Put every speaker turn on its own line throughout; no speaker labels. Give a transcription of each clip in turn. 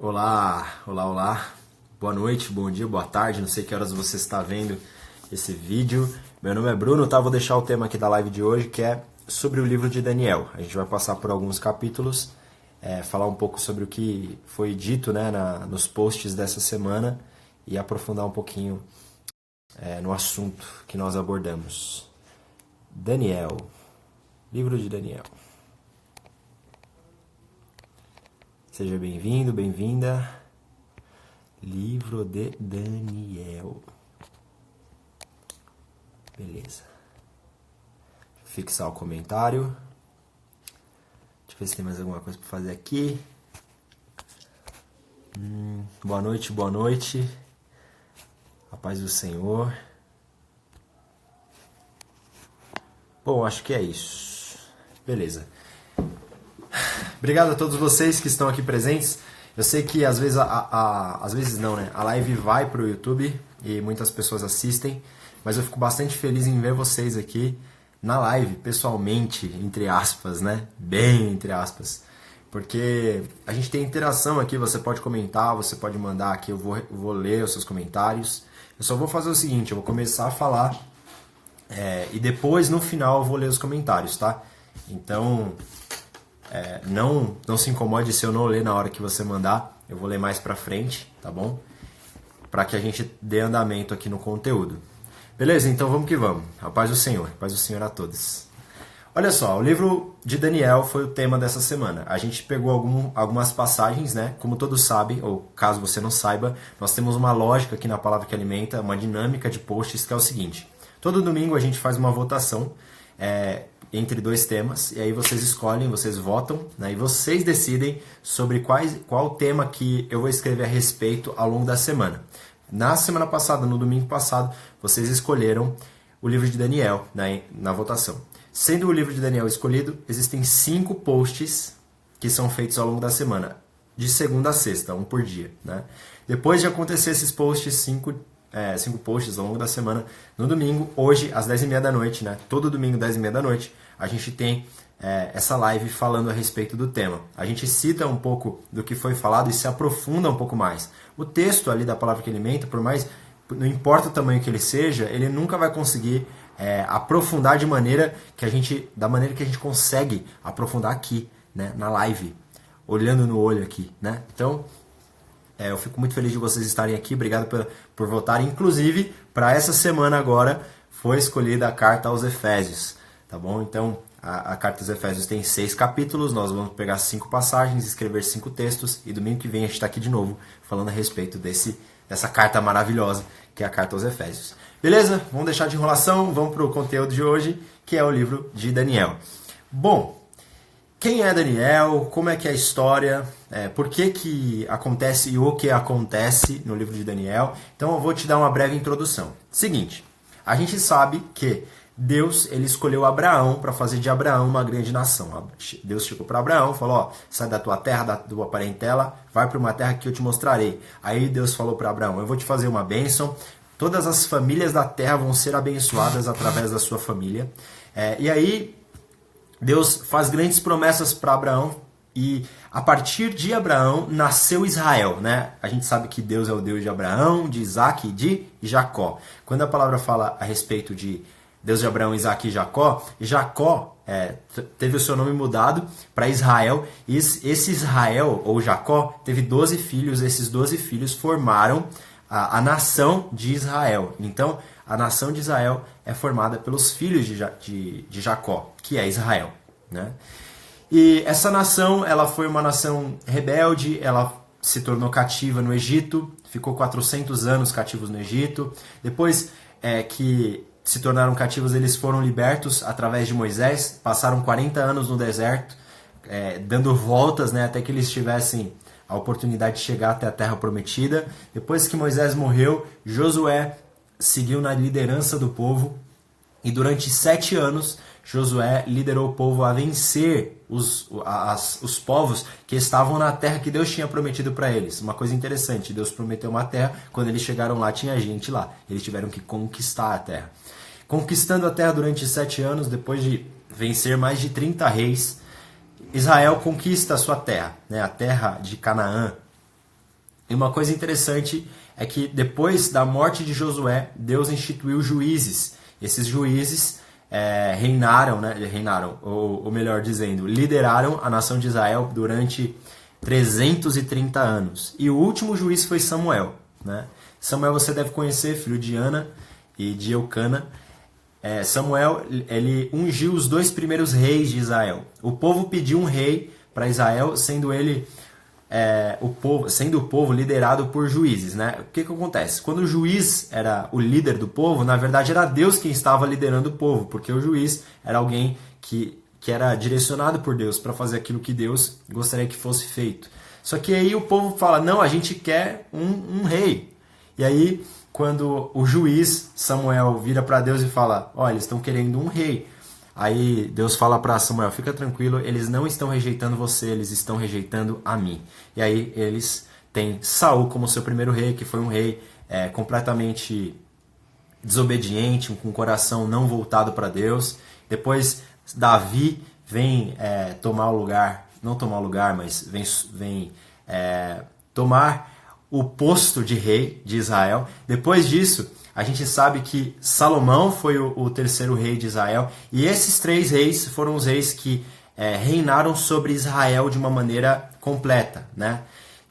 Olá, olá, olá. Boa noite, bom dia, boa tarde. Não sei que horas você está vendo esse vídeo. Meu nome é Bruno, tá? Vou deixar o tema aqui da live de hoje, que é sobre o livro de Daniel. A gente vai passar por alguns capítulos, falar um pouco sobre o que foi dito, né, nos posts dessa semana e aprofundar um pouquinho no assunto que nós abordamos. Daniel, livro de Daniel. Seja bem-vindo, bem-vinda. Livro de Daniel. Beleza. Fixar o comentário. Deixa eu ver se tem mais alguma coisa para fazer aqui. Boa noite, boa noite. A paz do Senhor. Bom, acho que é isso. Beleza. Obrigado a todos vocês que estão aqui presentes. Eu sei que às vezes, às vezes não, né? A live vai para o YouTube e muitas pessoas assistem, mas eu fico bastante feliz em ver vocês aqui na live, pessoalmente, entre aspas, né? Bem entre aspas. Porque a gente tem interação aqui, você pode comentar, você pode mandar aqui, eu vou ler os seus comentários. Eu só vou fazer o seguinte, eu vou começar a falar e depois, no final, eu vou ler os comentários, tá? Então... não se incomode se eu não ler na hora que você mandar, eu vou ler mais pra frente, tá bom? Para que a gente dê andamento aqui no conteúdo. Beleza? Então vamos que vamos. A paz do Senhor a todos. Olha só, o livro de Daniel foi o tema dessa semana. A gente pegou algumas passagens, né? Como todos sabem, ou caso você não saiba, nós temos uma lógica aqui na Palavra que Alimenta, uma dinâmica de posts que é o seguinte. Todo domingo a gente faz uma votação entre dois temas, e aí vocês escolhem, vocês votam, né, e vocês decidem sobre qual tema que eu vou escrever a respeito ao longo da semana. Na semana passada, no domingo passado, vocês escolheram o livro de Daniel, né, na votação. Sendo o livro de Daniel escolhido, existem 5 posts que são feitos ao longo da semana, de segunda a sexta, um por dia. Né? Depois de acontecer esses posts, 5 posts ao longo da semana, no domingo, hoje, às 10h30 da noite, né? Todo domingo, 10h30 da noite, a gente tem essa live falando a respeito do tema. A gente cita um pouco do que foi falado e se aprofunda um pouco mais. O texto ali da Palavra que Alimenta, por mais, não importa o tamanho que ele seja, ele nunca vai conseguir aprofundar da maneira que a gente consegue aprofundar aqui, né? Na live, olhando no olho aqui, né? Então... eu fico muito feliz de vocês estarem aqui, obrigado por votarem. Inclusive, para essa semana agora, foi escolhida a carta aos Efésios, tá bom? Então, a carta aos Efésios tem 6 capítulos, nós vamos pegar 5 passagens, escrever 5 textos, e domingo que vem a gente está aqui de novo, falando a respeito dessa carta maravilhosa, que é a carta aos Efésios. Beleza? Vamos deixar de enrolação, vamos para o conteúdo de hoje, que é o livro de Daniel. Bom... Quem é Daniel? Como é que é a história? Por que acontece e o que acontece no livro de Daniel? Então eu vou te dar uma breve introdução. Seguinte, a gente sabe que Deus ele escolheu Abraão para fazer de Abraão uma grande nação. Deus chegou para Abraão e falou, sai da tua terra, da tua parentela, vai para uma terra que eu te mostrarei. Aí Deus falou para Abraão, eu vou te fazer uma bênção, todas as famílias da terra vão ser abençoadas através da sua família. E aí... Deus faz grandes promessas para Abraão e a partir de Abraão nasceu Israel, né? A gente sabe que Deus é o Deus de Abraão, de Isaac e de Jacó. Quando a palavra fala a respeito de Deus de Abraão, Isaac e Jacó, Jacó teve o seu nome mudado para Israel. E esse Israel, ou Jacó, teve 12 filhos. Esses 12 filhos formaram a nação de Israel. Então, a nação de Israel é formada pelos filhos de Jacó, que é Israel. Né? E essa nação ela foi uma nação rebelde, ela se tornou cativa no Egito, ficou 400 anos cativos no Egito. Depois que se tornaram cativos, eles foram libertos através de Moisés, passaram 40 anos no deserto, dando voltas, né, até que eles tivessem a oportunidade de chegar até a Terra Prometida. Depois que Moisés morreu, Josué seguiu na liderança do povo e durante 7 anos Josué liderou o povo a vencer os povos que estavam na terra que Deus tinha prometido para eles. Uma coisa interessante, Deus prometeu uma terra, quando eles chegaram lá tinha gente lá, eles tiveram que conquistar a terra. Conquistando a terra durante 7 anos, depois de vencer mais de 30 reis, Israel conquista a sua terra, né, a terra de Canaã. E uma coisa interessante é que depois da morte de Josué, Deus instituiu juízes. Esses juízes reinaram, ou melhor dizendo, lideraram a nação de Israel durante 330 anos. E o último juiz foi Samuel. Né? Samuel você deve conhecer, filho de Ana e de Eucana. Samuel, ele ungiu os 2 primeiros reis de Israel. O povo pediu um rei para Israel, sendo o povo liderado por juízes. Né? O que acontece? Quando o juiz era o líder do povo, na verdade era Deus quem estava liderando o povo, porque o juiz era alguém que era direcionado por Deus para fazer aquilo que Deus gostaria que fosse feito. Só que aí o povo fala, não, a gente quer um rei. E aí, quando o juiz Samuel vira para Deus e fala, olha, eles estão querendo um rei. Aí Deus fala para Samuel, fica tranquilo, eles não estão rejeitando você, eles estão rejeitando a mim. E aí eles têm Saul como seu primeiro rei, que foi um rei completamente desobediente, com o coração não voltado para Deus. Depois Davi vem tomar o lugar, não tomar o lugar, mas vem tomar o posto de rei de Israel. Depois disso, a gente sabe que Salomão foi o terceiro rei de Israel, e esses 3 reis foram os reis que reinaram sobre Israel de uma maneira completa. Né?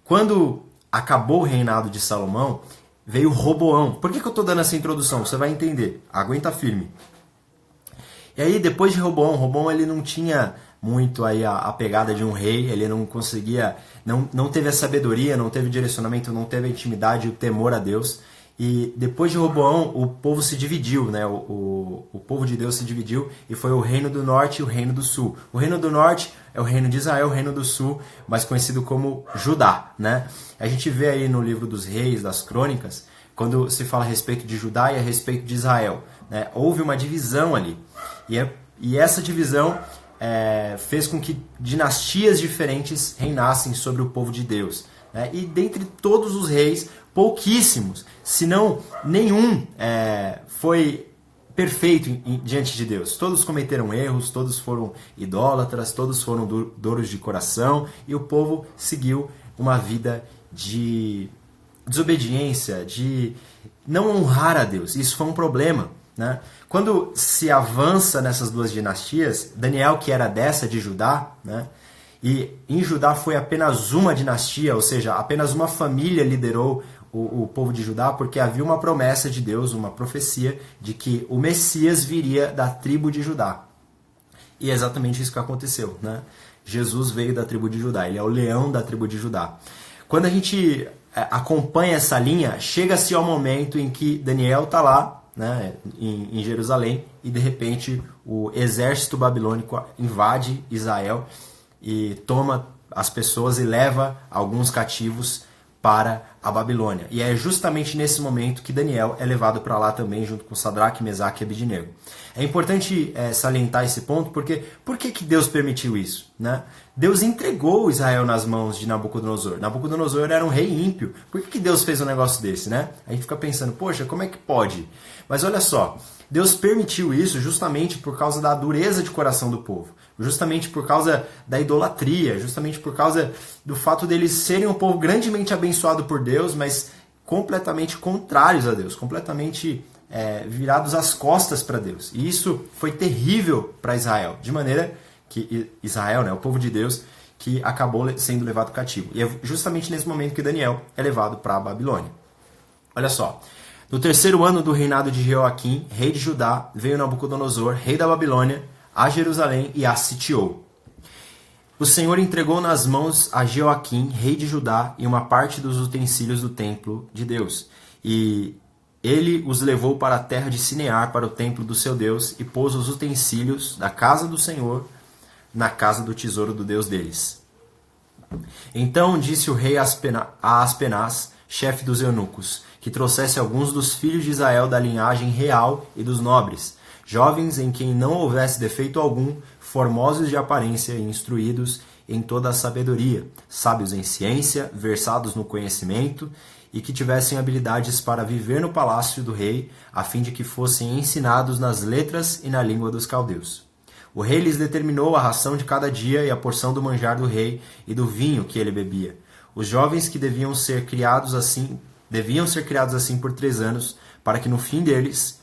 Quando acabou o reinado de Salomão, veio Roboão. Por que eu estou dando essa introdução? Você vai entender. Aguenta firme. E aí, depois de Roboão ele não tinha muito aí a pegada de um rei, ele não conseguia, não teve a sabedoria, não teve direcionamento, não teve a intimidade e o temor a Deus. E depois de Roboão, o povo se dividiu, né? O povo de Deus se dividiu e foi o reino do norte e o reino do sul. O reino do norte é o reino de Israel, o reino do sul, mais conhecido como Judá, né? A gente vê aí no livro dos reis, das crônicas, quando se fala a respeito de Judá e a respeito de Israel, né? Houve uma divisão ali. E essa divisão fez com que dinastias diferentes reinassem sobre o povo de Deus. Né? E dentre todos os reis, pouquíssimos, se não nenhum, foi perfeito diante de Deus. Todos cometeram erros, todos foram idólatras, todos foram duros de coração, e o povo seguiu uma vida de desobediência, de não honrar a Deus. Isso foi um problema. Né? Quando se avança nessas 2 dinastias, Daniel, que era dessa de Judá, né? E em Judá foi apenas uma dinastia, ou seja, apenas uma família liderou o povo de Judá, porque havia uma promessa de Deus, uma profecia de que o Messias viria da tribo de Judá. E é exatamente isso que aconteceu. Né? Jesus veio da tribo de Judá, ele é o leão da tribo de Judá. Quando a gente acompanha essa linha, chega-se ao momento em que Daniel está lá, né, em Jerusalém, e de repente o exército babilônico invade Israel e toma as pessoas e leva alguns cativos para a Babilônia. E é justamente nesse momento que Daniel é levado para lá também, junto com Sadraque, Mesaque e Abednego. É importante salientar esse ponto, porque por que Deus permitiu isso? Né? Deus entregou Israel nas mãos de Nabucodonosor. Nabucodonosor era um rei ímpio. Por que Deus fez um negócio desse? Né? A gente fica pensando, poxa, como é que pode? Mas olha só, Deus permitiu isso justamente por causa da dureza de coração do povo. Justamente por causa da idolatria, justamente por causa do fato deles serem um povo grandemente abençoado por Deus, mas completamente contrários a Deus, completamente virados as costas para Deus. E isso foi terrível para Israel, de maneira que Israel, né, o povo de Deus, que acabou sendo levado cativo. E é justamente nesse momento que Daniel é levado para a Babilônia. Olha só, no 3º ano do reinado de Jeoaquim, rei de Judá, veio Nabucodonosor, rei da Babilônia, a Jerusalém e a sitiou. O Senhor entregou nas mãos a Jeoaquim, rei de Judá, e uma parte dos utensílios do templo de Deus. E ele os levou para a terra de Sinear, para o templo do seu Deus, e pôs os utensílios da casa do Senhor na casa do tesouro do Deus deles. Então disse o rei a Aspenaz, chefe dos eunucos, que trouxesse alguns dos filhos de Israel da linhagem real e dos nobres, jovens em quem não houvesse defeito algum, formosos de aparência e instruídos em toda a sabedoria, sábios em ciência, versados no conhecimento, e que tivessem habilidades para viver no palácio do rei, a fim de que fossem ensinados nas letras e na língua dos caldeus. O rei lhes determinou a ração de cada dia e a porção do manjar do rei e do vinho que ele bebia. os jovens que deviam ser criados assim por 3 anos, para que no fim deles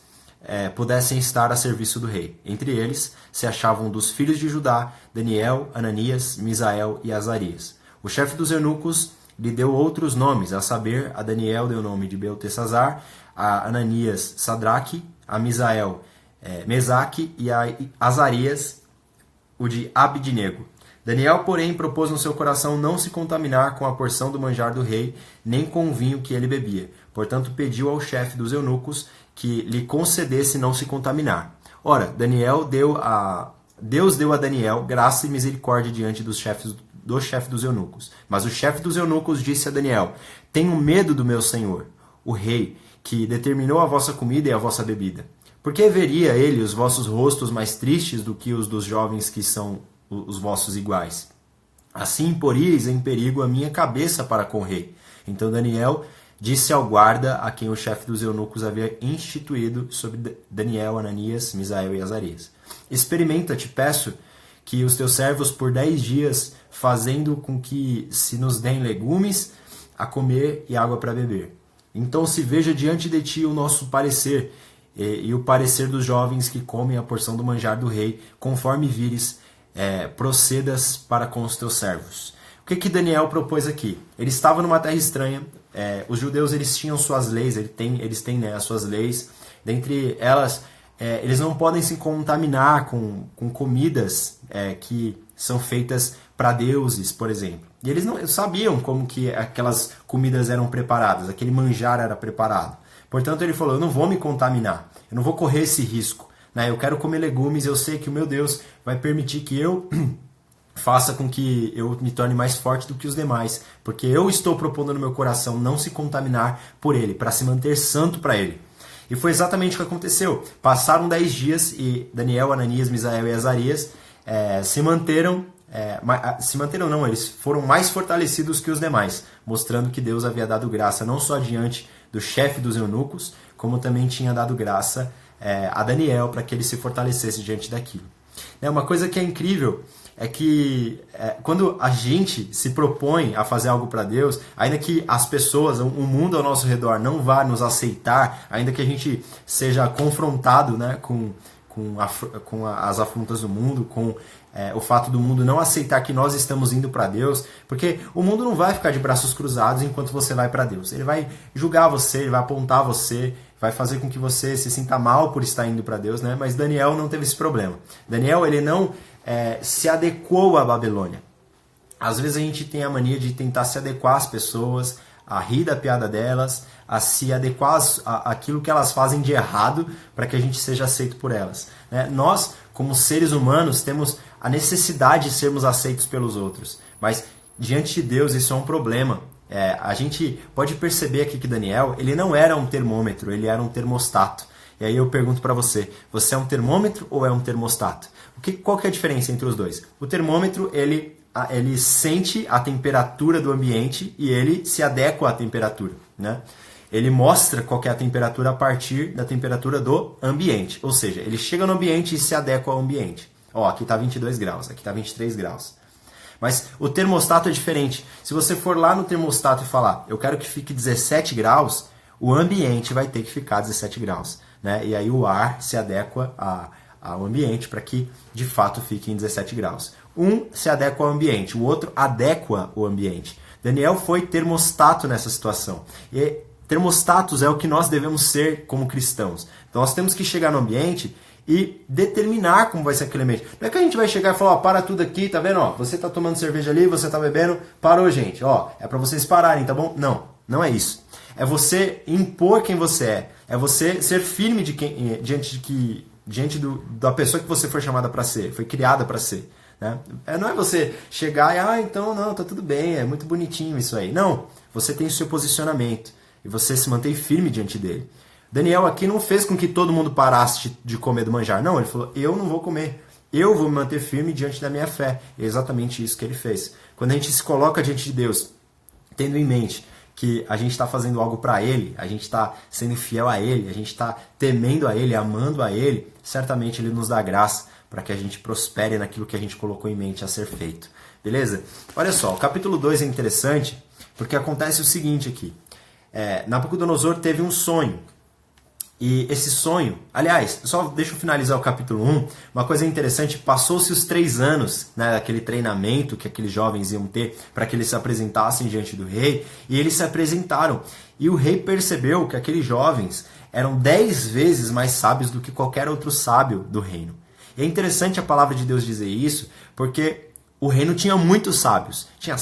pudessem estar a serviço do rei. Entre eles se achavam dos filhos de Judá, Daniel, Ananias, Misael e Azarias. O chefe dos eunucos lhe deu outros nomes, a saber, a Daniel deu o nome de Beltesazar, a Ananias, Sadraque, a Misael, Mesaque e a Azarias, o de Abidnego. Daniel, porém, propôs no seu coração não se contaminar com a porção do manjar do rei, nem com o vinho que ele bebia. Portanto, pediu ao chefe dos eunucos que lhe concedesse não se contaminar. Ora, Deus deu a Daniel graça e misericórdia diante do chefe dos eunucos. Mas o chefe dos eunucos disse a Daniel: tenho medo do meu senhor, o rei, que determinou a vossa comida e a vossa bebida. Porque veria ele os vossos rostos mais tristes do que os dos jovens que são os vossos iguais? Assim poríeis em perigo a minha cabeça para com o rei. Então Daniel disse ao guarda a quem o chefe dos eunucos havia instituído sobre Daniel, Ananias, Misael e Azarias: experimenta, te peço, que os teus servos por 10 dias, fazendo com que se nos deem legumes a comer e água para beber. Então se veja diante de ti o nosso parecer e o parecer dos jovens que comem a porção do manjar do rei, conforme vires, procedas para com os teus servos. O que Daniel propôs aqui? Ele estava numa terra estranha, os judeus eles tinham suas leis, eles têm as suas leis, dentre elas eles não podem se contaminar com comidas que são feitas para deuses, por exemplo. E eles não sabiam como que aquelas comidas eram preparadas, aquele manjar era preparado. Portanto, ele falou: eu não vou me contaminar, eu não vou correr esse risco. Eu quero comer legumes, eu sei que o meu Deus vai permitir que eu faça com que eu me torne mais forte do que os demais, porque eu estou propondo no meu coração não se contaminar por ele, para se manter santo para ele. E foi exatamente o que aconteceu. Passaram 10 dias e Daniel, Ananias, Misael e Azarias se manteram não, eles foram mais fortalecidos que os demais, mostrando que Deus havia dado graça não só diante do chefe dos eunucos, como também tinha dado graça a Daniel para que ele se fortalecesse diante daquilo. Uma coisa que é incrível é que quando a gente se propõe a fazer algo para Deus, ainda que as pessoas, o mundo ao nosso redor não vá nos aceitar, ainda que a gente seja confrontado com as afrontas do mundo, com o fato do mundo não aceitar que nós estamos indo para Deus, porque o mundo não vai ficar de braços cruzados enquanto você vai para Deus. Ele vai julgar você, ele vai apontar você, vai fazer com que você se sinta mal por estar indo para Deus, né? Mas Daniel não teve esse problema. Daniel, ele não se adequou à Babilônia. Às vezes a gente tem a mania de tentar se adequar às pessoas, a rir da piada delas, a se adequar àquilo que elas fazem de errado para que a gente seja aceito por elas. Nós, como seres humanos, temos a necessidade de sermos aceitos pelos outros. Mas diante de Deus isso é um problema. A gente pode perceber aqui que Daniel, ele não era um termômetro, ele era um termostato. E aí eu pergunto para você, você é um termômetro ou é um termostato? Qual que é a diferença entre os dois? O termômetro, ele sente a temperatura do ambiente e ele se adequa à temperatura, né? Ele mostra qual que é a temperatura a partir da temperatura do ambiente. Ou seja, ele chega no ambiente e se adequa ao ambiente. Aqui está 22 graus, aqui está 23 graus. Mas o termostato é diferente. Se você for lá no termostato e falar, eu quero que fique 17 graus, o ambiente vai ter que ficar 17 graus. Né? E aí o ar se adequa ao ambiente para que de fato fique em 17 graus. Um se adequa ao ambiente, o outro adequa o ambiente. Daniel foi termostato nessa situação. E termostatos é o que nós devemos ser como cristãos. Então nós temos que chegar no ambiente e determinar como vai ser aquele ambiente. Não é que a gente vai chegar e falar, para tudo aqui, tá vendo? Você tá tomando cerveja ali, você tá bebendo, parou, gente. É para vocês pararem, tá bom? Não, não é isso. É você impor quem você é. É você ser firme diante da pessoa que você foi chamada para ser, foi criada para ser. Né? Não é você chegar e, então não, tá tudo bem, é muito bonitinho isso aí. Não, você tem o seu posicionamento e você se mantém firme diante dele. Daniel aqui não fez com que todo mundo parasse de comer do manjar. Não, ele falou, eu não vou comer. Eu vou me manter firme diante da minha fé. É exatamente isso que ele fez. Quando a gente se coloca diante de Deus, tendo em mente que a gente está fazendo algo para Ele, a gente está sendo fiel a Ele, a gente está temendo a Ele, amando a Ele, certamente Ele nos dá graça para que a gente prospere naquilo que a gente colocou em mente a ser feito. Beleza? Olha só, o capítulo 2 é interessante, Porque acontece o seguinte aqui. Nabucodonosor teve um sonho. E esse sonho, aliás, só deixa eu finalizar o capítulo 1, uma coisa interessante, passou-se os 3 anos, né, daquele treinamento que aqueles jovens iam ter para que eles se apresentassem diante do rei, e eles se apresentaram. E o rei percebeu que aqueles jovens eram 10 vezes mais sábios do que qualquer outro sábio do reino. E é interessante a palavra de Deus dizer isso, porque o reino tinha muitos sábios, tinha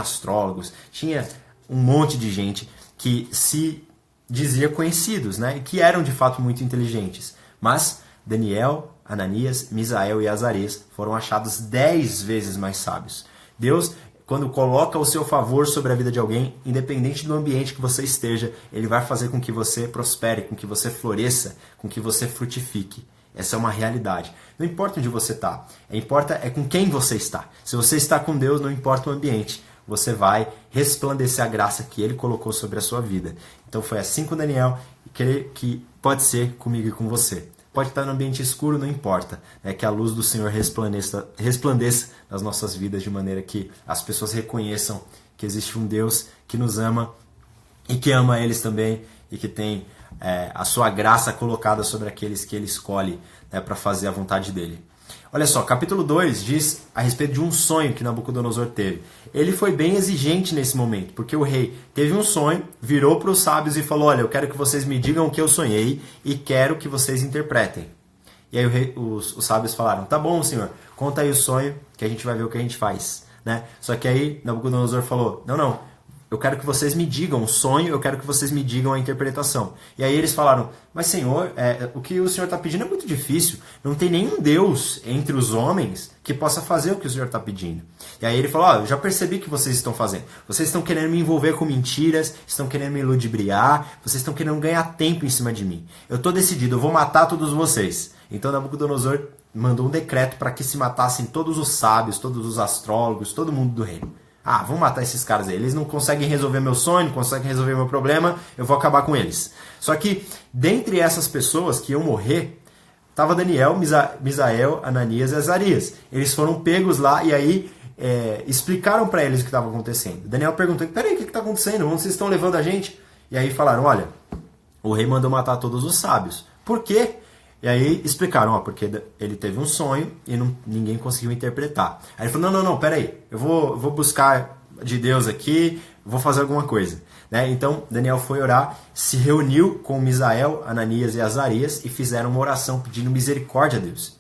astrólogos, tinha um monte de gente que se dizia conhecidos, né? E que eram de fato muito inteligentes. Mas Daniel, Ananias, Misael e Azarias foram achados 10 vezes mais sábios. Deus, quando coloca o seu favor sobre a vida de alguém, independente do ambiente que você esteja, Ele vai fazer com que você prospere, com que você floresça, com que você frutifique. Essa é uma realidade. Não importa onde você está, importa com quem você está. Se você está com Deus, não importa o ambiente, você vai resplandecer a graça que Ele colocou sobre a sua vida. Então foi assim com Daniel, e creio que pode ser comigo e com você. Pode estar no ambiente escuro, não importa. É que a luz do Senhor resplandeça nas nossas vidas de maneira que as pessoas reconheçam que existe um Deus que nos ama e que ama eles também e que tem a sua graça colocada sobre aqueles que Ele escolhe, né, para fazer a vontade dEle. Olha só, capítulo 2 diz a respeito de um sonho que Nabucodonosor teve. Ele foi bem exigente nesse momento, porque o rei teve um sonho, virou para os sábios e falou: olha, eu quero que vocês me digam o que eu sonhei e quero que vocês interpretem. E aí os sábios falaram: tá bom, senhor, conta aí o sonho que a gente vai ver o que a gente faz. Né? Só que aí Nabucodonosor falou: não, eu quero que vocês me digam o sonho, eu quero que vocês me digam a interpretação. E aí eles falaram: mas senhor, o que o senhor está pedindo é muito difícil. Não tem nenhum Deus entre os homens que possa fazer o que o senhor está pedindo. E aí ele falou: eu já percebi o que vocês estão fazendo. Vocês estão querendo me envolver com mentiras, estão querendo me ludibriar, vocês estão querendo ganhar tempo em cima de mim. Eu estou decidido, eu vou matar todos vocês. Então Nabucodonosor mandou um decreto para que se matassem todos os sábios, todos os astrólogos, todo mundo do reino. Vamos matar esses caras aí. Eles não conseguem resolver meu sonho, não conseguem resolver meu problema, eu vou acabar com eles. Só que, dentre essas pessoas que iam morrer, estava Daniel, Misael, Ananias e Azarias. Eles foram pegos lá e aí explicaram para eles o que estava acontecendo. Daniel perguntou: peraí, o que está acontecendo? Onde vocês estão levando a gente? E aí falaram: olha, o rei mandou matar todos os sábios. Por quê? E aí explicaram: porque ele teve um sonho e ninguém conseguiu interpretar. Aí ele falou: não, peraí, eu vou buscar de Deus aqui, vou fazer alguma coisa. Né? Então Daniel foi orar, se reuniu com Misael, Ananias e Azarias e fizeram uma oração pedindo misericórdia a Deus.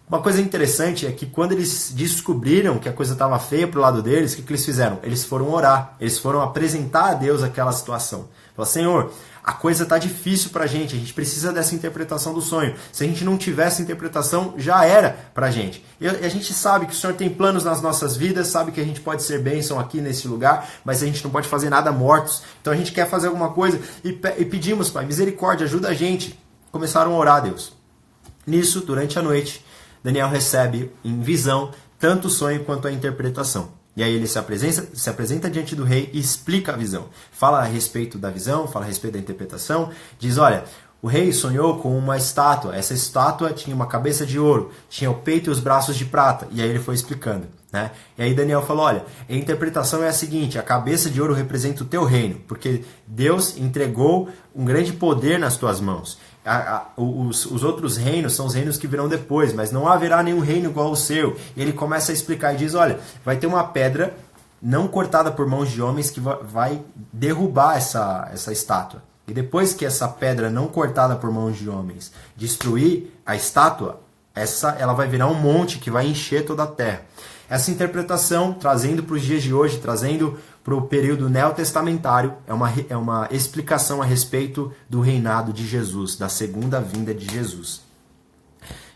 Uma coisa interessante é que quando eles descobriram que a coisa estava feia pro lado deles, o que eles fizeram? Eles foram orar, eles foram apresentar a Deus aquela situação. Falaram: Senhor, a coisa está difícil para a gente precisa dessa interpretação do sonho. Se a gente não tivesse interpretação, já era para a gente. E a gente sabe que o Senhor tem planos nas nossas vidas, sabe que a gente pode ser bênção aqui nesse lugar, mas a gente não pode fazer nada mortos. Então a gente quer fazer alguma coisa e pedimos: Pai, misericórdia, ajuda a gente. Começaram a orar a Deus. Nisso, durante a noite, Daniel recebe em visão tanto o sonho quanto a interpretação. E aí ele se apresenta diante do rei e explica a visão. Fala a respeito da visão, fala a respeito da interpretação. Diz: olha, o rei sonhou com uma estátua. Essa estátua tinha uma cabeça de ouro, tinha o peito e os braços de prata. E aí ele foi explicando. Né? E aí Daniel falou: olha, a interpretação é a seguinte: a cabeça de ouro representa o teu reino, porque Deus entregou um grande poder nas tuas mãos. Os outros reinos são os reinos que virão depois, mas não haverá nenhum reino igual ao seu. E ele começa a explicar e diz: olha, vai ter uma pedra não cortada por mãos de homens que vai derrubar essa estátua. E depois que essa pedra não cortada por mãos de homens destruir a estátua, ela vai virar um monte que vai encher toda a terra. Essa interpretação, trazendo para os dias de hoje, trazendo para o período neotestamentário, é uma explicação a respeito do reinado de Jesus, da segunda vinda de Jesus.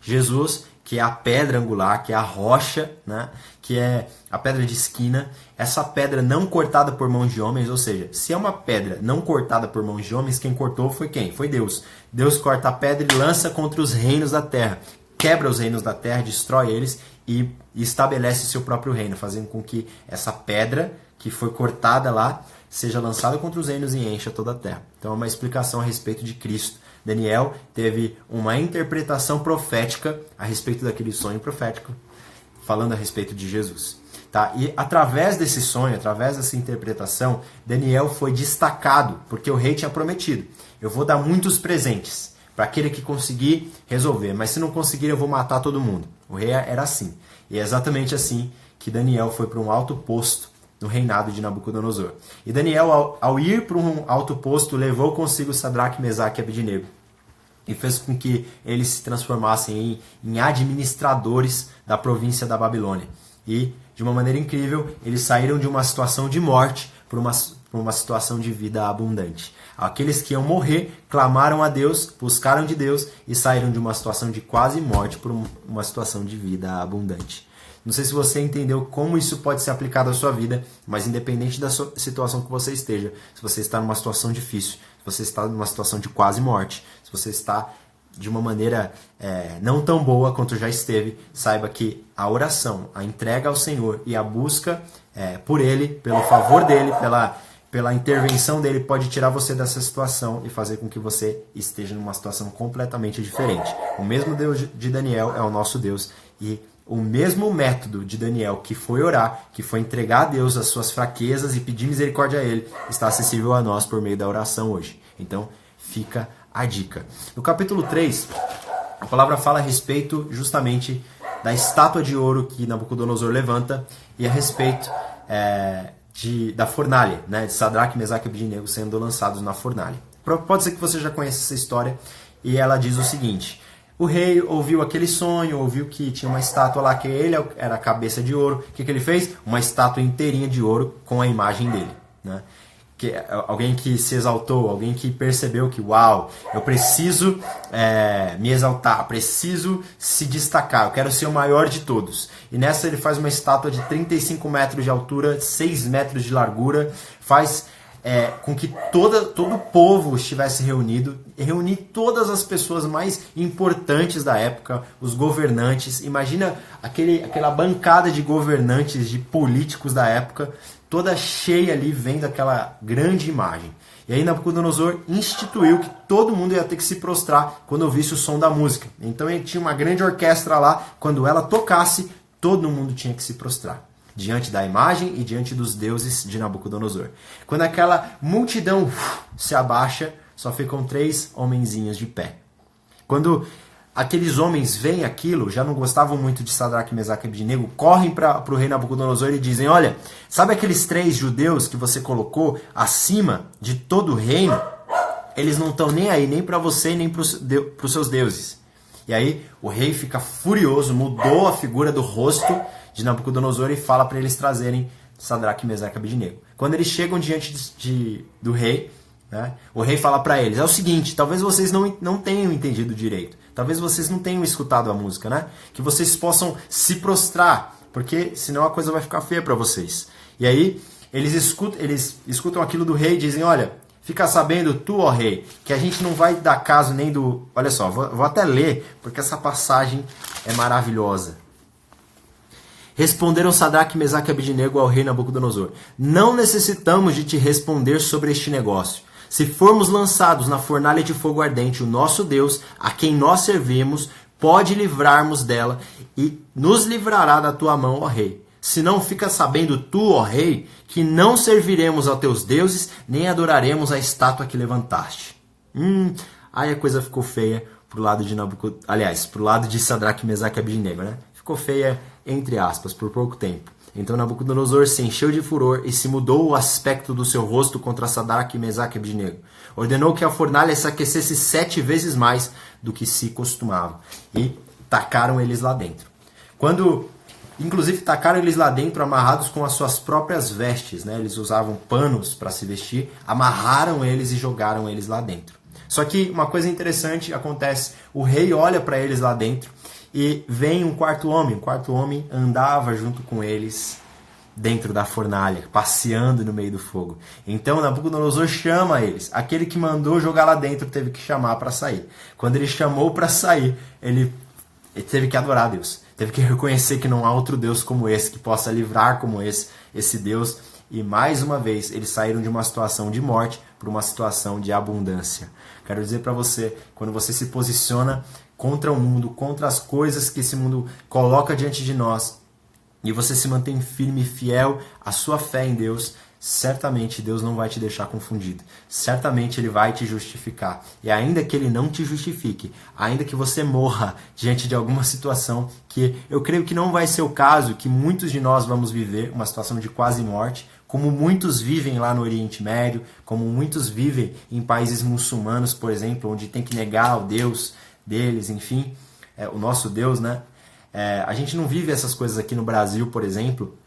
Jesus, que é a pedra angular, que é a rocha, né? Que é a pedra de esquina, essa pedra não cortada por mãos de homens, ou seja, se é uma pedra não cortada por mãos de homens, quem cortou foi quem? Foi Deus. Deus corta a pedra e lança contra os reinos da terra, quebra os reinos da terra, destrói eles e estabelece seu próprio reino, fazendo com que essa pedra que foi cortada lá seja lançada contra os reinos e encha toda a terra. Então é uma explicação a respeito de Cristo. Daniel teve uma interpretação profética a respeito daquele sonho profético, falando a respeito de Jesus. Tá? E através desse sonho, através dessa interpretação, Daniel foi destacado, porque o rei tinha prometido: eu vou dar muitos presentes para aquele que conseguir resolver, mas se não conseguir eu vou matar todo mundo. O rei era assim. E é exatamente assim que Daniel foi para um alto posto no reinado de Nabucodonosor. E Daniel, ao ir para um alto posto, levou consigo Sadraque, Mesaque e Abednego. E fez com que eles se transformassem em administradores da província da Babilônia. E, de uma maneira incrível, eles saíram de uma situação de morte para uma situação de vida abundante. Aqueles que iam morrer clamaram a Deus, buscaram de Deus e saíram de uma situação de quase morte para uma situação de vida abundante. Não sei se você entendeu como isso pode ser aplicado à sua vida, mas independente da situação que você esteja, se você está numa situação difícil, se você está numa situação de quase morte, se você está de uma maneira não tão boa quanto já esteve, saiba que a oração, a entrega ao Senhor e a busca por Ele, pelo favor dEle, pela intervenção dEle, pode tirar você dessa situação e fazer com que você esteja numa situação completamente diferente. O mesmo Deus de Daniel é o nosso Deus, e o mesmo método de Daniel, que foi orar, que foi entregar a Deus as suas fraquezas e pedir misericórdia a Ele, está acessível a nós por meio da oração hoje. Então, fica a dica. No capítulo 3, a palavra fala a respeito justamente da estátua de ouro que Nabucodonosor levanta e a respeito da fornalha, né, de Sadraque, Mesaque e Abednego sendo lançados na fornalha. Pode ser que você já conheça essa história, e ela diz o seguinte: o rei ouviu aquele sonho, ouviu que tinha uma estátua lá, que ele era a cabeça de ouro. O que ele fez? Uma estátua inteirinha de ouro com a imagem dele, né? Alguém que se exaltou, alguém que percebeu que, uau, eu preciso me exaltar, preciso se destacar, eu quero ser o maior de todos. E nessa ele faz uma estátua de 35 metros de altura, 6 metros de largura, faz com que todo o povo estivesse reunido, reunir todas as pessoas mais importantes da época, os governantes. Imagina aquela bancada de governantes, de políticos da época, toda cheia ali, vendo aquela grande imagem. E aí Nabucodonosor instituiu que todo mundo ia ter que se prostrar quando ouvisse o som da música. Então ele tinha uma grande orquestra lá, quando ela tocasse, todo mundo tinha que se prostrar diante da imagem e diante dos deuses de Nabucodonosor. Quando aquela multidão se abaixa, só ficam 3 homenzinhos de pé. Quando aqueles homens veem aquilo, já não gostavam muito de Sadraque, Mesaque e Abednego, correm para o rei Nabucodonosor e dizem: olha, sabe aqueles 3 judeus que você colocou acima de todo o reino? Eles não estão nem aí, nem para você, nem para os seus deuses. E aí o rei fica furioso, mudou a figura do rosto de Nabucodonosor e fala para eles trazerem Sadraque, Mesaque e Abednego. Quando eles chegam diante do rei, né, o rei fala para eles: é o seguinte, talvez vocês não tenham entendido direito, talvez vocês não tenham escutado a música, né? Que vocês possam se prostrar, porque senão a coisa vai ficar feia para vocês. E aí eles escutam aquilo do rei e dizem: olha, fica sabendo tu, ó rei, que a gente não vai dar caso nem do... Olha só, vou até ler, porque essa passagem é maravilhosa. Responderam Sadraque, Mesaque e Abednego ao rei Nabucodonosor: não necessitamos de te responder sobre este negócio. Se formos lançados na fornalha de fogo ardente, o nosso Deus, a quem nós servimos, pode livrar-nos dela e nos livrará da tua mão, ó rei. Se não, fica sabendo tu, ó rei, que não serviremos aos teus deuses, nem adoraremos a estátua que levantaste. Aí a coisa ficou feia pro lado de pro lado de Sadraque, Mesaque e Abednego, né? Ficou feia, entre aspas, por pouco tempo. Então Nabucodonosor se encheu de furor e se mudou o aspecto do seu rosto contra Sadraque, Mesaque e Abednego. Ordenou que a fornalha se aquecesse 7 vezes mais do que se costumava. E tacaram eles lá dentro. Inclusive tacaram eles lá dentro amarrados com as suas próprias vestes, né? Eles usavam panos para se vestir, amarraram eles e jogaram eles lá dentro. Só que uma coisa interessante acontece: o rei olha para eles lá dentro e vem um quarto homem. O quarto homem andava junto com eles dentro da fornalha, passeando no meio do fogo. Então Nabucodonosor chama eles. Aquele que mandou jogar lá dentro teve que chamar para sair. Quando ele chamou para sair, ele teve que adorar a Deus. Teve que reconhecer que não há outro Deus como esse, que possa livrar como esse Deus. E mais uma vez, eles saíram de uma situação de morte para uma situação de abundância. Quero dizer para você, quando você se posiciona contra o mundo, contra as coisas que esse mundo coloca diante de nós, e você se mantém firme e fiel à sua fé em Deus, certamente Deus não vai te deixar confundido. Certamente Ele vai te justificar. E ainda que Ele não te justifique, ainda que você morra diante de alguma situação, que eu creio que não vai ser o caso, que muitos de nós vamos viver, uma situação de quase morte, como muitos vivem lá no Oriente Médio, como muitos vivem em países muçulmanos, por exemplo, onde tem que negar o Deus deles, enfim, o nosso Deus, né? A gente não vive essas coisas aqui no Brasil, por exemplo,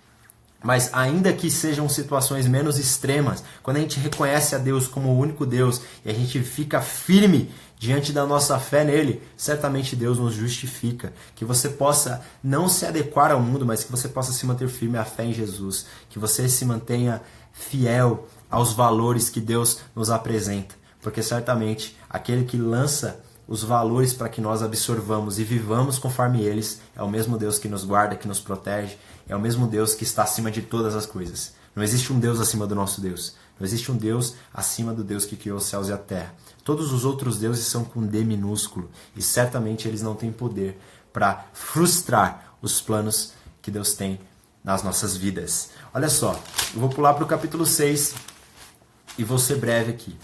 mas ainda que sejam situações menos extremas, quando a gente reconhece a Deus como o único Deus e a gente fica firme diante da nossa fé nele, certamente Deus nos justifica. Que você possa não se adequar ao mundo, mas que você possa se manter firme à fé em Jesus. Que você se mantenha fiel aos valores que Deus nos apresenta. Porque certamente aquele que lança os valores para que nós absorvamos e vivamos conforme eles é o mesmo Deus que nos guarda, que nos protege, é o mesmo Deus que está acima de todas as coisas. Não existe um Deus acima do nosso Deus. Não existe um Deus acima do Deus que criou os céus e a terra. Todos os outros deuses são com D minúsculo e certamente eles não têm poder para frustrar os planos que Deus tem nas nossas vidas. Olha só, eu vou pular para o capítulo 6 e vou ser breve aqui.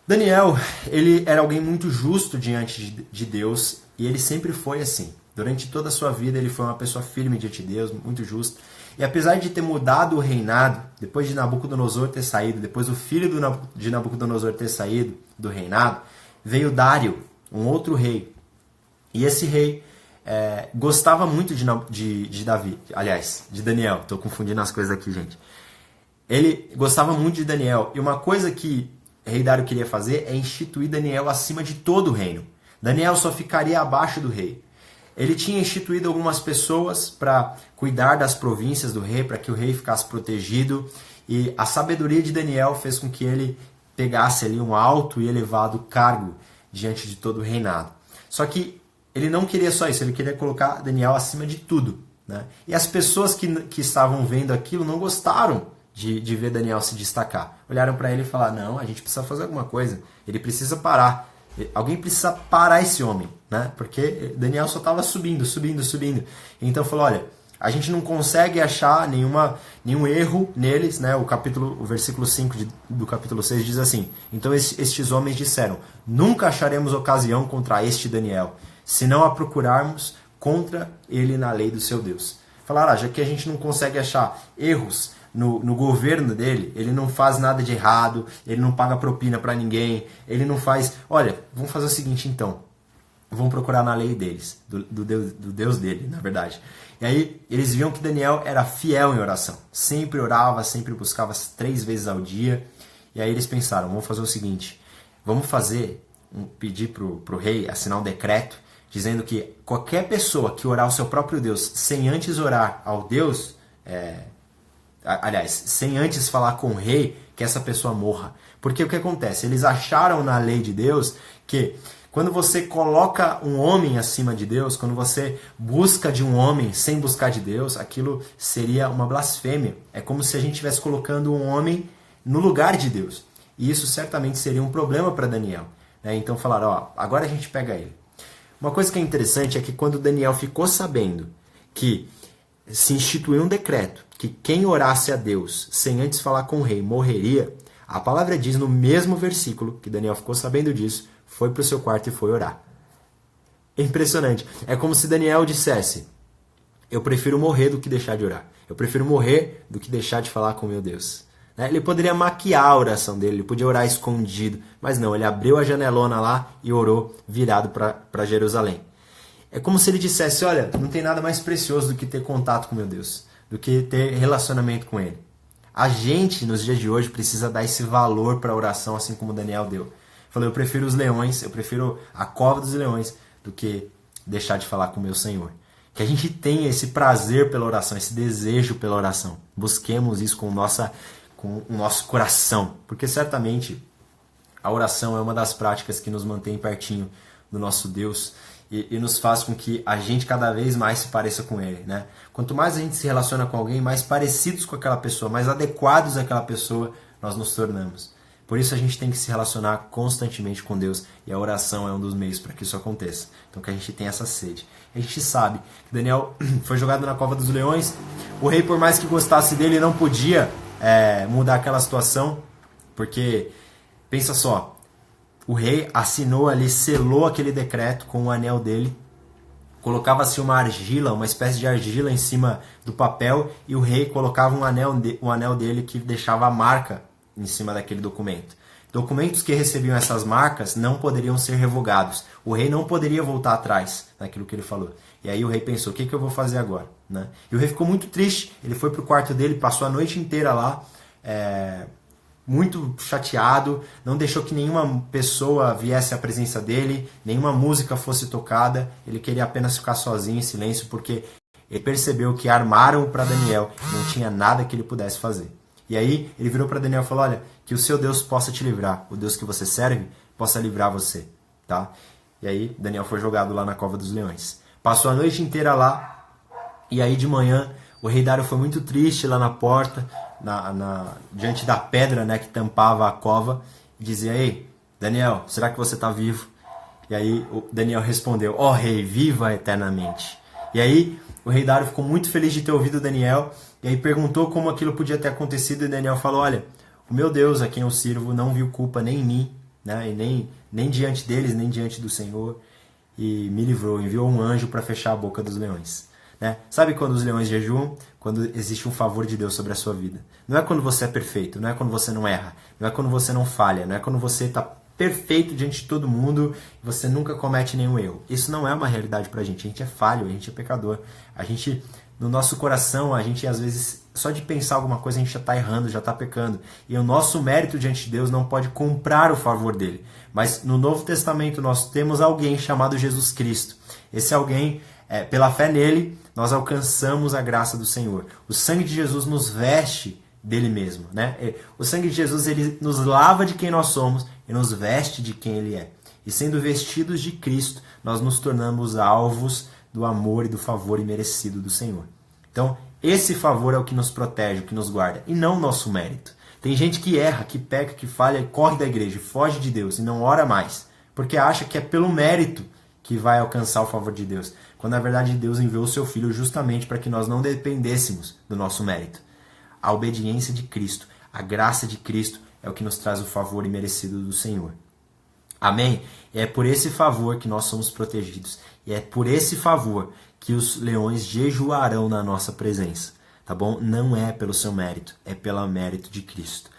Daniel, ele era alguém muito justo diante de Deus e ele sempre foi assim. Durante toda a sua vida ele foi uma pessoa firme diante de Deus, muito justo. E apesar de ter mudado o reinado, depois de Nabucodonosor ter saído, depois o filho de Nabucodonosor ter saído do reinado, veio Dário, um outro rei. E esse rei gostava muito de Davi, aliás, de Daniel. Estou confundindo as coisas aqui, gente. Ele gostava muito de Daniel. E uma coisa que o rei Dário queria fazer é instituir Daniel acima de todo o reino. Daniel só ficaria abaixo do rei. Ele tinha instituído algumas pessoas para cuidar das províncias do rei, para que o rei ficasse protegido. E a sabedoria de Daniel fez com que ele pegasse ali um alto e elevado cargo diante de todo o reinado. Só que ele não queria só isso, ele queria colocar Daniel acima de tudo, né? E as pessoas que estavam vendo aquilo não gostaram de ver Daniel se destacar. Olharam para ele e falaram, não, a gente precisa fazer alguma coisa, ele precisa parar. Alguém precisa parar esse homem, né? Porque Daniel só estava subindo. Então falou, olha, a gente não consegue achar nenhum erro neles, né? O versículo 5 do capítulo 6 diz assim, então estes homens disseram, nunca acharemos ocasião contra este Daniel, se não a procurarmos contra ele na lei do seu Deus. Falaram, já que a gente não consegue achar erros no governo dele, ele não faz nada de errado, ele não paga propina para ninguém, ele não faz... Olha, vamos fazer o seguinte então, vamos procurar na lei deles, do Deus dele, na verdade. E aí eles viam que Daniel era fiel em oração, sempre orava, sempre buscava 3 vezes ao dia, e aí eles pensaram, vamos fazer o seguinte, vamos pedir pro rei assinar um decreto, dizendo que qualquer pessoa que orar ao seu próprio Deus, sem antes orar ao Deus... Aliás, sem antes falar com o rei, que essa pessoa morra. Porque o que acontece? Eles acharam na lei de Deus que quando você coloca um homem acima de Deus, quando você busca de um homem sem buscar de Deus, aquilo seria uma blasfêmia. É como se a gente estivesse colocando um homem no lugar de Deus. E isso certamente seria um problema para Daniel, né? Então falaram, ó, agora a gente pega ele. Uma coisa que é interessante é que quando Daniel ficou sabendo que se instituiu um decreto que quem orasse a Deus sem antes falar com o rei morreria, a palavra diz no mesmo versículo que Daniel ficou sabendo disso, foi para o seu quarto e foi orar. É impressionante. É como se Daniel dissesse, eu prefiro morrer do que deixar de orar. Eu prefiro morrer do que deixar de falar com meu Deus. Ele poderia maquiar a oração dele, ele podia orar escondido, mas não, ele abriu a janelona lá e orou virado para Jerusalém. É como se ele dissesse, olha, não tem nada mais precioso do que ter contato com meu Deus, do que ter relacionamento com ele. A gente, nos dias de hoje, precisa dar esse valor para a oração, assim como Daniel deu. Falou, eu prefiro os leões, eu prefiro a cova dos leões, do que deixar de falar com o meu Senhor. Que a gente tenha esse prazer pela oração, esse desejo pela oração. Busquemos isso com o nosso coração, porque certamente a oração é uma das práticas que nos mantém pertinho do nosso Deus, e nos faz com que a gente cada vez mais se pareça com Ele, né? Quanto mais a gente se relaciona com alguém, mais parecidos com aquela pessoa, mais adequados àquela pessoa nós nos tornamos. Por isso a gente tem que se relacionar constantemente com Deus, e a oração é um dos meios para que isso aconteça. Então que a gente tem essa sede. A gente sabe que Daniel foi jogado na cova dos leões, o rei, por mais que gostasse dele, não podia mudar aquela situação, porque, pensa só, o rei assinou ali, selou aquele decreto com o anel dele, colocava-se uma argila, uma espécie de argila em cima do papel, e o rei colocava um anel dele que deixava a marca em cima daquele documento. Documentos que recebiam essas marcas não poderiam ser revogados. O rei não poderia voltar atrás naquilo que ele falou. E aí o rei pensou, o que eu vou fazer agora? Né? E o rei ficou muito triste. Ele foi para o quarto dele, passou a noite inteira lá, muito chateado, não deixou que nenhuma pessoa viesse à presença dele, nenhuma música fosse tocada. Ele queria apenas ficar sozinho, em silêncio, porque ele percebeu que armaram para Daniel, não tinha nada que ele pudesse fazer. E aí ele virou para Daniel e falou, olha, que o seu Deus possa te livrar, o Deus que você serve possa livrar você, tá? E aí Daniel foi jogado lá na cova dos leões. Passou a noite inteira lá, e aí de manhã o rei Dário foi muito triste lá na porta, diante da pedra, né, que tampava a cova, e dizia, ei, Daniel, será que você está vivo? E aí o Daniel respondeu, ó rei, viva eternamente. E aí o rei Dário ficou muito feliz de ter ouvido Daniel, e aí perguntou como aquilo podia ter acontecido, e Daniel falou, olha, o meu Deus a quem eu sirvo não viu culpa nem em mim, né, e nem diante deles, nem diante do Senhor, e me livrou, enviou um anjo para fechar a boca dos leões. Né? Sabe quando os leões jejuam? Quando existe um favor de Deus sobre a sua vida. Não é quando você é perfeito, não é quando você não erra, não é quando você não falha, não é quando você está perfeito diante de todo mundo e você nunca comete nenhum erro. Isso não é uma realidade pra gente. A gente é falho, a gente é pecador. A gente, no nosso coração, a gente às vezes, só de pensar alguma coisa, a gente já está errando, já está pecando. E o nosso mérito diante de Deus não pode comprar o favor dele. Mas no Novo Testamento nós temos alguém chamado Jesus Cristo. Esse alguém, pela fé nele, nós alcançamos a graça do Senhor. O sangue de Jesus nos veste dele mesmo, né? O sangue de Jesus, ele nos lava de quem nós somos e nos veste de quem ele é. E sendo vestidos de Cristo, nós nos tornamos alvos do amor e do favor imerecido do Senhor. Então, esse favor é o que nos protege, o que nos guarda, e não o nosso mérito. Tem gente que erra, que peca, que falha, e corre da igreja, foge de Deus e não ora mais, porque acha que é pelo mérito que vai alcançar o favor de Deus, quando na verdade Deus enviou o seu Filho justamente para que nós não dependêssemos do nosso mérito. A obediência de Cristo, a graça de Cristo é o que nos traz o favor imerecido do Senhor. Amém? É por esse favor que nós somos protegidos. E é por esse favor que os leões jejuarão na nossa presença. Tá bom? Não é pelo seu mérito, é pelo mérito de Cristo.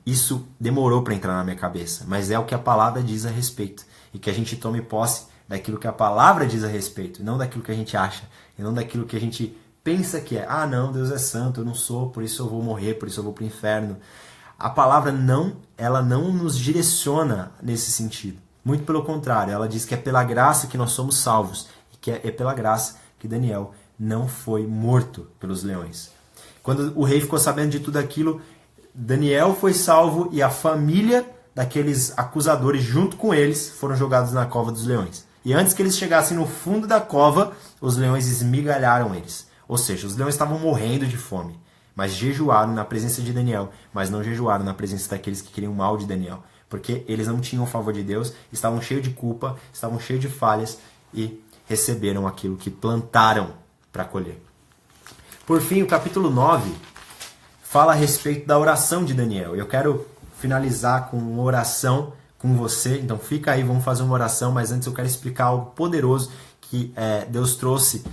Isso demorou para entrar na minha cabeça, mas é o que a palavra diz a respeito. E que a gente tome posse daquilo que a palavra diz a respeito, e não daquilo que a gente acha, e não daquilo que a gente pensa que é. Ah, não, Deus é santo, eu não sou, por isso eu vou morrer, por isso eu vou para o inferno. A palavra ela não nos direciona nesse sentido. Muito pelo contrário, ela diz que é pela graça que nós somos salvos, e que é pela graça que Daniel não foi morto pelos leões. Quando o rei ficou sabendo de tudo aquilo, Daniel foi salvo e a família daqueles acusadores, junto com eles, foram jogados na cova dos leões. E antes que eles chegassem no fundo da cova, os leões esmigalharam eles. Ou seja, os leões estavam morrendo de fome, mas jejuaram na presença de Daniel, mas não jejuaram na presença daqueles que queriam o mal de Daniel, porque eles não tinham o favor de Deus, estavam cheios de culpa, estavam cheios de falhas e receberam aquilo que plantaram para colher. Por fim, o capítulo 9 fala a respeito da oração de Daniel. Eu quero finalizar com uma oração com você, então fica aí, vamos fazer uma oração, mas antes eu quero explicar algo poderoso que Deus trouxe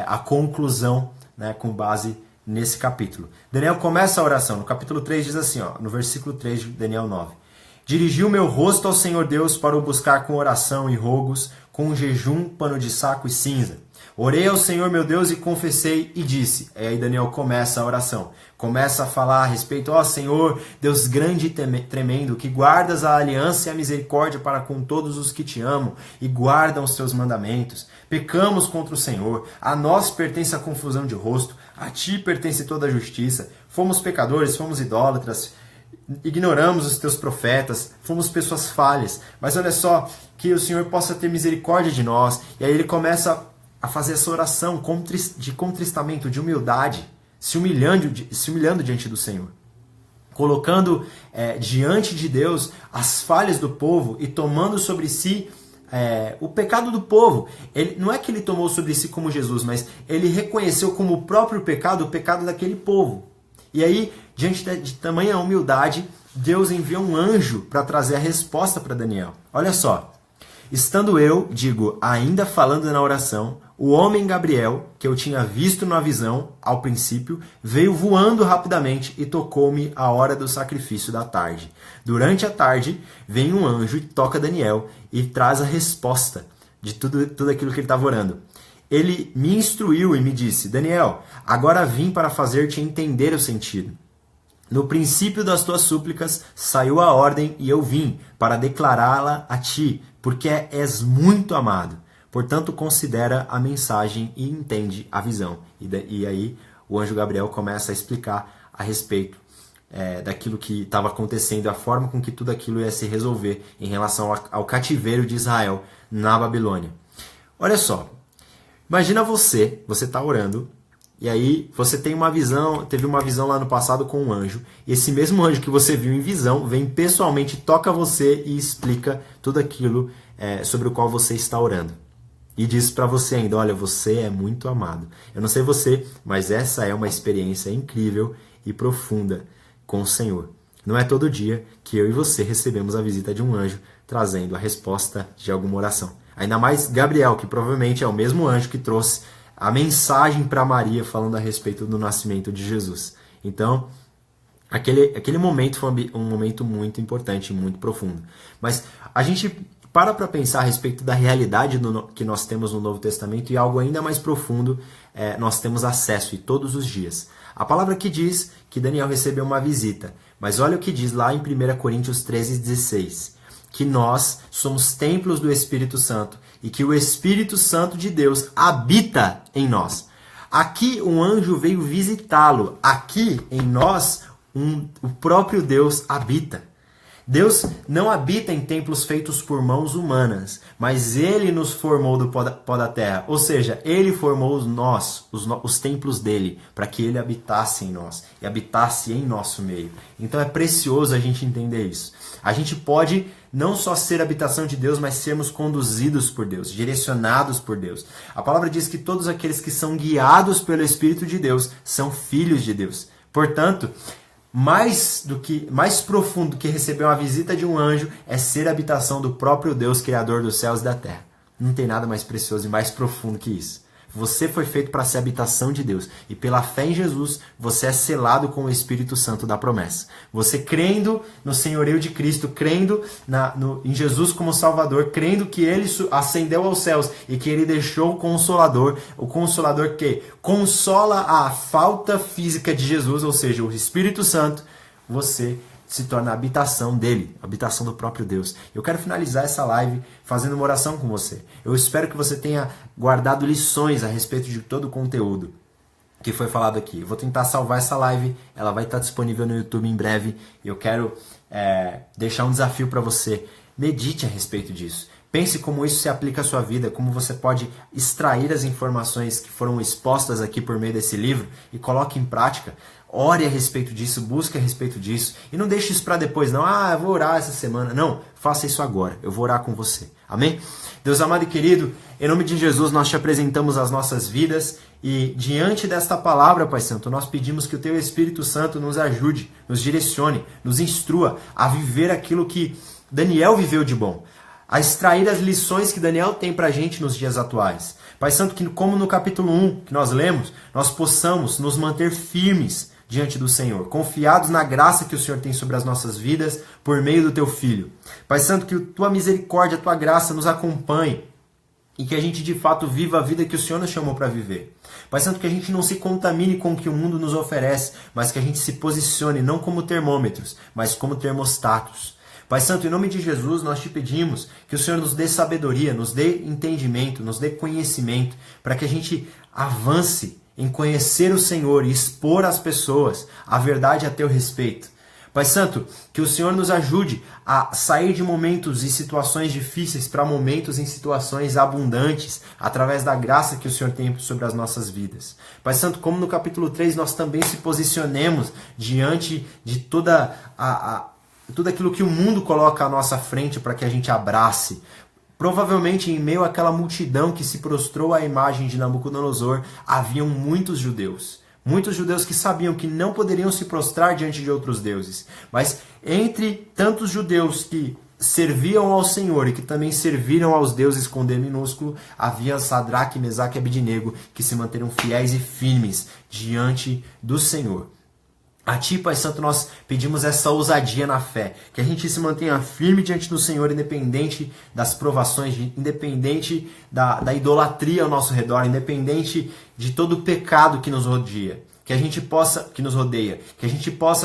a conclusão, né, com base nesse capítulo. Daniel começa a oração, no capítulo 3 diz assim, no versículo 3 de Daniel 9. Dirigi o meu rosto ao Senhor Deus para o buscar com oração e rogos, com jejum, pano de saco e cinza. Orei ao Senhor meu Deus e confessei e disse. E aí Daniel começa a oração. Começa a falar a respeito, Senhor, Deus grande e tremendo, que guardas a aliança e a misericórdia para com todos os que te amam e guardam os teus mandamentos. Pecamos contra o Senhor, a nós pertence a confusão de rosto, a ti pertence toda a justiça. Fomos pecadores, fomos idólatras, ignoramos os teus profetas, fomos pessoas falhas. Mas olha só, que o Senhor possa ter misericórdia de nós. E aí ele começa a fazer essa oração de contristamento, de humildade, se humilhando diante do Senhor. colocando diante de Deus as falhas do povo e tomando sobre si o pecado do povo. Não é que ele tomou sobre si como Jesus, mas ele reconheceu como o próprio pecado, o pecado daquele povo. E aí, diante de tamanha humildade, Deus envia um anjo para trazer a resposta para Daniel. Olha só. Estando eu, digo, ainda falando na oração, o homem Gabriel, que eu tinha visto na visão, ao princípio, veio voando rapidamente e tocou-me à hora do sacrifício da tarde. Durante a tarde, vem um anjo e toca Daniel e traz a resposta de tudo aquilo que ele estava orando. Ele me instruiu e me disse, Daniel, agora vim para fazer-te entender o sentido. No princípio das tuas súplicas saiu a ordem e eu vim para declará-la a ti, porque és muito amado. Portanto, considera a mensagem e entende a visão. E aí o anjo Gabriel começa a explicar a respeito daquilo que estava acontecendo, a forma com que tudo aquilo ia se resolver em relação ao cativeiro de Israel na Babilônia. Olha só, imagina você está orando, e aí você teve uma visão lá no passado com um anjo, e esse mesmo anjo que você viu em visão, vem pessoalmente, toca você e explica tudo aquilo sobre o qual você está orando. E diz para você ainda, olha, você é muito amado. Eu não sei você, mas essa é uma experiência incrível e profunda com o Senhor. Não é todo dia que eu e você recebemos a visita de um anjo trazendo a resposta de alguma oração. Ainda mais Gabriel, que provavelmente é o mesmo anjo que trouxe a mensagem para Maria falando a respeito do nascimento de Jesus. Então, aquele momento foi um momento muito importante, muito profundo. Mas a gente para pensar a respeito da realidade que nós temos no Novo Testamento e algo ainda mais profundo nós temos acesso e todos os dias. A palavra que diz que Daniel recebeu uma visita, mas olha o que diz lá em 1 Coríntios 13:16, que nós somos templos do Espírito Santo e que o Espírito Santo de Deus habita em nós. Aqui um anjo veio visitá-lo, aqui em nós o próprio Deus habita. Deus não habita em templos feitos por mãos humanas, mas Ele nos formou do pó da terra. Ou seja, Ele formou os templos dele, para que Ele habitasse em nós e habitasse em nosso meio. Então é precioso a gente entender isso. A gente pode não só ser habitação de Deus, mas sermos conduzidos por Deus, direcionados por Deus. A palavra diz que todos aqueles que são guiados pelo Espírito de Deus são filhos de Deus. Portanto, mais profundo do que receber uma visita de um anjo é ser a habitação do próprio Deus, Criador dos céus e da terra. Não tem nada mais precioso e mais profundo que isso. Você foi feito para ser habitação de Deus. E pela fé em Jesus, você é selado com o Espírito Santo da promessa. Você crendo no senhorio de Cristo, crendo em Jesus como Salvador, crendo que Ele ascendeu aos céus e que Ele deixou o Consolador que consola a falta física de Jesus, ou seja, o Espírito Santo, você se torna a habitação dele, a habitação do próprio Deus. Eu quero finalizar essa live fazendo uma oração com você. Eu espero que você tenha guardado lições a respeito de todo o conteúdo que foi falado aqui. Eu vou tentar salvar essa live, ela vai estar disponível no YouTube em breve. E eu quero deixar um desafio para você. Medite a respeito disso. Pense como isso se aplica à sua vida, como você pode extrair as informações que foram expostas aqui por meio desse livro e coloque em prática. Ore a respeito disso, busque a respeito disso. E não deixe isso para depois, não. Eu vou orar essa semana. Não, faça isso agora. Eu vou orar com você. Amém? Deus amado e querido, em nome de Jesus nós te apresentamos as nossas vidas e diante desta palavra, Pai Santo, nós pedimos que o Teu Espírito Santo nos ajude, nos direcione, nos instrua a viver aquilo que Daniel viveu de bom, a extrair as lições que Daniel tem para a gente nos dias atuais. Pai Santo, que como no capítulo 1 que nós lemos, nós possamos nos manter firmes diante do Senhor, confiados na graça que o Senhor tem sobre as nossas vidas por meio do Teu Filho. Pai Santo, que Tua misericórdia, Tua graça nos acompanhe e que a gente de fato viva a vida que o Senhor nos chamou para viver. Pai Santo, que a gente não se contamine com o que o mundo nos oferece, mas que a gente se posicione não como termômetros, mas como termostatos. Pai Santo, em nome de Jesus, nós te pedimos que o Senhor nos dê sabedoria, nos dê entendimento, nos dê conhecimento, para que a gente avance em conhecer o Senhor e expor às pessoas a verdade a Teu respeito. Pai Santo, que o Senhor nos ajude a sair de momentos e situações difíceis para momentos em situações abundantes, através da graça que o Senhor tem sobre as nossas vidas. Pai Santo, como no capítulo 3 nós também se posicionemos diante de tudo aquilo que o mundo coloca à nossa frente para que a gente abrace. Provavelmente em meio àquela multidão que se prostrou à imagem de Nabucodonosor, haviam muitos judeus. Muitos judeus que sabiam que não poderiam se prostrar diante de outros deuses. Mas entre tantos judeus que serviam ao Senhor e que também serviram aos deuses com D minúsculo, havia Sadraque, Mesaque e Abednego que se manteram fiéis e firmes diante do Senhor. A Ti, Pai Santo, nós pedimos essa ousadia na fé, que a gente se mantenha firme diante do Senhor, independente das provações, independente da idolatria ao nosso redor, independente de todo o pecado que nos rodeia, que a gente possa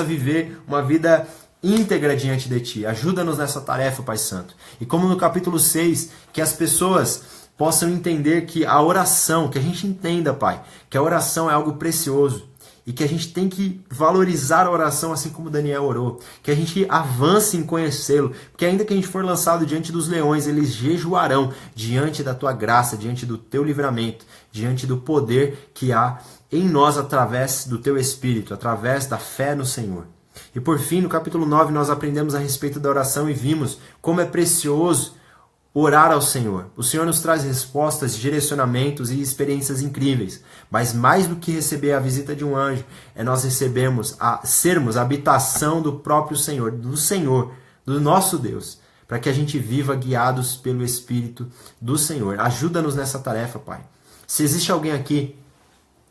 viver uma vida íntegra diante de Ti. Ajuda-nos nessa tarefa, Pai Santo. E como no capítulo 6, que as pessoas possam entender que a oração, que a gente entenda, Pai, que a oração é algo precioso, e que a gente tem que valorizar a oração assim como Daniel orou. Que a gente avance em conhecê-lo. Porque ainda que a gente for lançado diante dos leões, eles jejuarão diante da Tua graça, diante do Teu livramento, diante do poder que há em nós através do Teu Espírito, através da fé no Senhor. E por fim, no capítulo 9, nós aprendemos a respeito da oração e vimos como é precioso orar ao Senhor. O Senhor nos traz respostas, direcionamentos e experiências incríveis. Mas mais do que receber a visita de um anjo, é nós sermos a habitação do próprio Senhor, do nosso Deus, para que a gente viva guiados pelo Espírito do Senhor. Ajuda-nos nessa tarefa, Pai. Se existe alguém aqui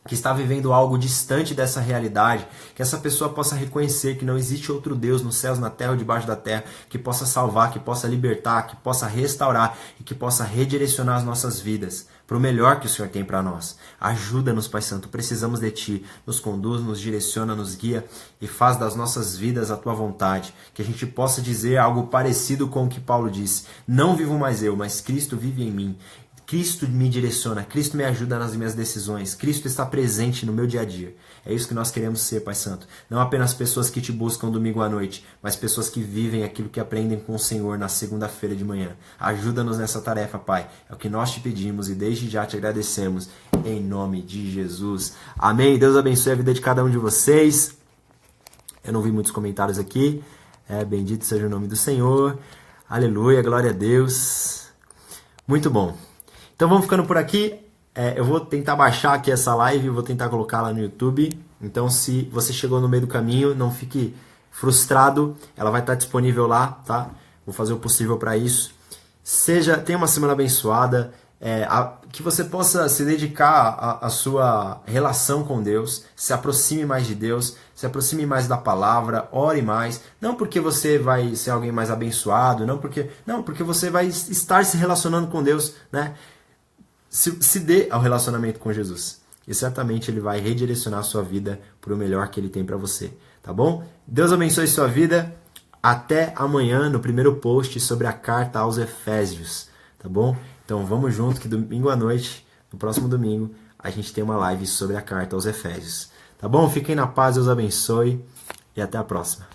que está vivendo algo distante dessa realidade, que essa pessoa possa reconhecer que não existe outro Deus nos céus, na terra ou debaixo da terra, que possa salvar, que possa libertar, que possa restaurar e que possa redirecionar as nossas vidas para o melhor que o Senhor tem para nós. Ajuda-nos, Pai Santo, precisamos de Ti. Nos conduz, nos direciona, nos guia e faz das nossas vidas a Tua vontade. Que a gente possa dizer algo parecido com o que Paulo disse: não vivo mais eu, mas Cristo vive em mim. Cristo me direciona, Cristo me ajuda nas minhas decisões, Cristo está presente no meu dia a dia. É isso que nós queremos ser, Pai Santo. Não apenas pessoas que Te buscam domingo à noite, mas pessoas que vivem aquilo que aprendem com o Senhor na segunda-feira de manhã. Ajuda-nos nessa tarefa, Pai. É o que nós Te pedimos e desde já Te agradecemos. Em nome de Jesus. Amém. Deus abençoe a vida de cada um de vocês. Eu não vi muitos comentários aqui. Bendito seja o nome do Senhor. Aleluia, glória a Deus. Muito bom. Então vamos ficando por aqui. Eu vou tentar baixar aqui essa live, vou tentar colocá-la no YouTube. Então se você chegou no meio do caminho, não fique frustrado. Ela vai estar disponível lá, tá? Vou fazer o possível para isso. Tenha uma semana abençoada. Que você possa se dedicar à sua relação com Deus, se aproxime mais de Deus, se aproxime mais da palavra, ore mais. Não porque você vai ser alguém mais abençoado, não, porque você vai estar se relacionando com Deus, né? Se dê ao relacionamento com Jesus. E certamente Ele vai redirecionar a sua vida para o melhor que Ele tem para você. Tá bom? Deus abençoe sua vida. Até amanhã no primeiro post sobre a carta aos Efésios. Tá bom? Então vamos junto que domingo à noite, no próximo domingo, a gente tem uma live sobre a carta aos Efésios. Tá bom? Fiquem na paz, Deus abençoe e até a próxima.